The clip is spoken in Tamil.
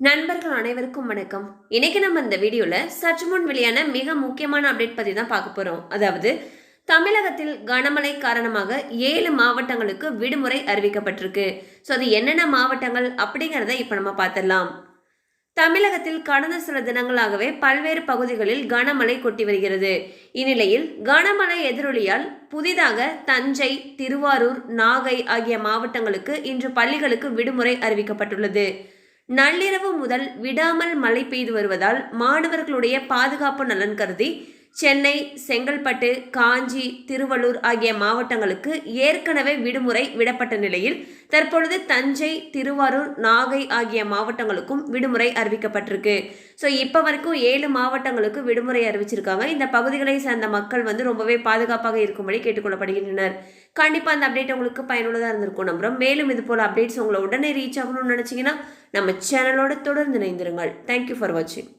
நண்பர்கள் அனைவருக்கும் வணக்கம். இன்னைக்கு நம்ம இந்த வீடியோல சற்று முன் வெளியான மிக முக்கியமான அப்டேட் பத்தி தான் பார்க்க போறோம். அதாவது தமிழகத்தில் கனமழை காரணமாக 7 மாவட்டங்களுக்கு விடுமுறை அறிவிக்கப்பட்டிருக்கு. ஸோ அது என்னென்ன மாவட்டங்கள் அப்படிங்கிறத இப்போ நம்ம பார்த்துடலாம். தமிழகத்தில் கடந்த சில தினங்களாகவே பல்வேறு பகுதிகளில் கனமழை கொட்டி வருகிறது. இந்நிலையில் கனமழை எதிரொலியால் புதிதாக தஞ்சை, திருவாரூர், நாகை ஆகிய மாவட்டங்களுக்கு இன்று பள்ளிகளுக்கு விடுமுறை அறிவிக்கப்பட்டுள்ளது. நள்ளிரவு முதல் விடாமல் மழை பெய்து வருவதால் மாணவர்களுடைய பாதுகாப்பு நலன் கருதி சென்னை, செங்கல்பட்டு, காஞ்சி, திருவள்ளூர் ஆகிய மாவட்டங்களுக்கு ஏற்கனவே விடுமுறை விடப்பட்ட நிலையில் தற்பொழுது தஞ்சை, திருவாரூர், நாகை ஆகிய மாவட்டங்களுக்கும் விடுமுறை அறிவிக்கப்பட்டிருக்கு. ஸோ இப்போ வரைக்கும் 7 மாவட்டங்களுக்கு விடுமுறை அறிவிச்சிருக்காங்க. இந்த பகுதிகளை சேர்ந்த மக்கள் ரொம்பவே பாதுகாப்பாக இருக்கும்படி கேட்டுக்கொள்ளப்படுகின்றனர். கண்டிப்பாக அந்த அப்டேட் உங்களுக்கு பயனுள்ளதாக இருந்திருக்கும் நம்புறோம். மேலும் இது போல அப்டேட்ஸ் உங்களை உடனே ரீச் ஆகணும்னு நினச்சிங்கன்னா நம்ம சேனலோட தொடர்ந்து இணைந்திருங்கள். தேங்க்யூ ஃபார் வாட்சிங்.